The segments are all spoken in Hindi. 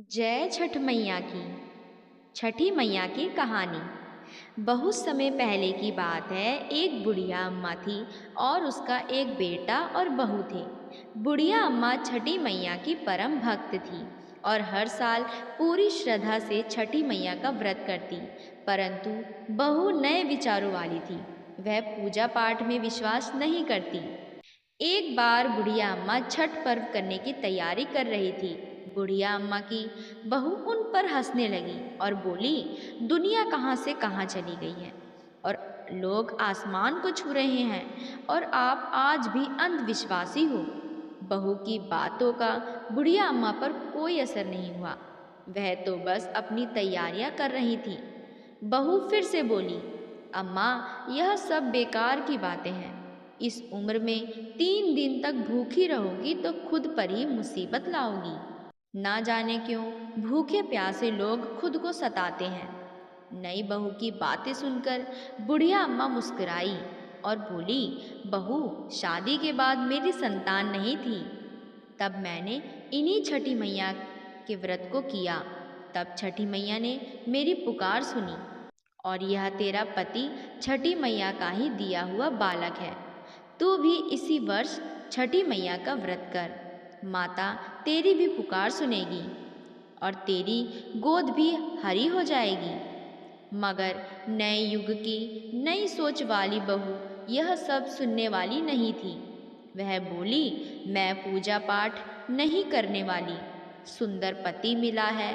जय छठ मैया की। छठी मैया की कहानी। बहुत समय पहले की बात है। एक बुढ़िया अम्मा थी और उसका एक बेटा और बहू थे। बुढ़िया अम्मा छठी मैया की परम भक्त थी और हर साल पूरी श्रद्धा से छठी मैया का व्रत करती। परंतु बहू नए विचारों वाली थी। वह पूजा पाठ में विश्वास नहीं करती। एक बार बुढ़िया अम्मा छठ पर्व करने की तैयारी कर रही थी। बुढ़िया अम्मा की बहू उन पर हंसने लगी और बोली, दुनिया कहाँ से कहाँ चली गई है और लोग आसमान को छू रहे हैं और आप आज भी अंधविश्वासी हो। बहू की बातों का बुढ़िया अम्मा पर कोई असर नहीं हुआ। वह तो बस अपनी तैयारियां कर रही थी। बहू फिर से बोली, अम्मा, यह सब बेकार की बातें हैं। इस उम्र में 3 दिन तक भूखी रहोगी तो खुद पर ही मुसीबत लाओगी। ना जाने क्यों भूखे प्यासे लोग खुद को सताते हैं। नई बहू की बातें सुनकर बुढ़िया अम्मा मुस्कुराई और बोली, बहू, शादी के बाद मेरी संतान नहीं थी। तब मैंने इन्हीं छठी मैया के व्रत को किया। तब छठी मैया ने मेरी पुकार सुनी और यह तेरा पति छठी मैया का ही दिया हुआ बालक है। तू भी इसी वर्ष छठी मैया का व्रत कर। माता तेरी भी पुकार सुनेगी और तेरी गोद भी हरी हो जाएगी। मगर नए युग की नई सोच वाली बहू यह सब सुनने वाली नहीं थी। वह बोली, मैं पूजा पाठ नहीं करने वाली। सुंदर पति मिला है,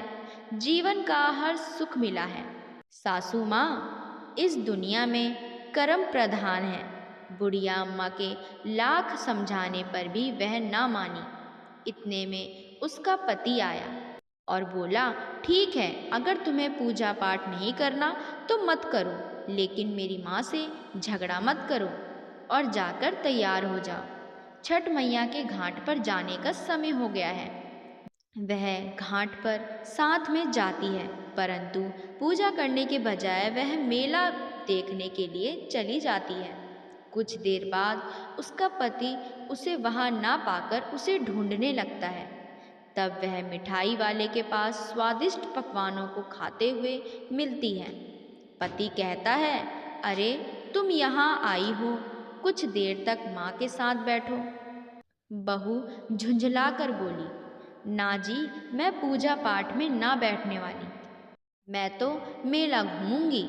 जीवन का हर सुख मिला है। सासू माँ, इस दुनिया में कर्म प्रधान है। बुढ़िया अम्मा के लाख समझाने पर भी वह ना मानी। इतने में उसका पति आया और बोला, ठीक है, अगर तुम्हें पूजा पाठ नहीं करना तो मत करो, लेकिन मेरी माँ से झगड़ा मत करो और जाकर तैयार हो जाओ। छठ मैया के घाट पर जाने का समय हो गया है। वह घाट पर साथ में जाती है, परंतु पूजा करने के बजाय वह मेला देखने के लिए चली जाती है। कुछ देर बाद उसका पति उसे वहां ना पाकर उसे ढूंढने लगता है। तब वह मिठाई वाले के पास स्वादिष्ट पकवानों को खाते हुए मिलती है। पति कहता है, अरे, तुम यहाँ आई हो, कुछ देर तक माँ के साथ बैठो। बहू झुंझला कर बोली, ना जी, मैं पूजा पाठ में ना बैठने वाली। मैं तो मेला घूमूंगी।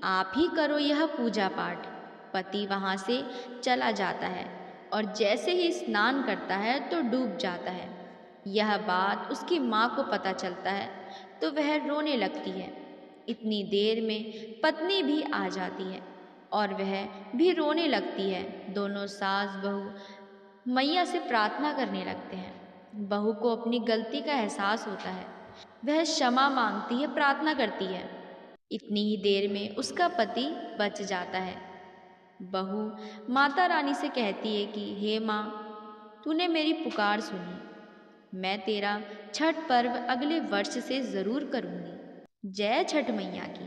आप ही करो यह पूजा पाठ। पति वहां से चला जाता है और जैसे ही स्नान करता है तो डूब जाता है। यह बात उसकी माँ को पता चलता है तो वह रोने लगती है। इतनी देर में पत्नी भी आ जाती है और वह भी रोने लगती है। दोनों सास बहू मैया से प्रार्थना करने लगते हैं। बहू को अपनी गलती का एहसास होता है। वह क्षमा मांगती है, प्रार्थना करती है। इतनी ही देर में उसका पति बच जाता है। बहू माता रानी से कहती है कि हे माँ, तूने मेरी पुकार सुनी। मैं तेरा छठ पर्व अगले वर्ष से ज़रूर करूँगी। जय छठ मैया की।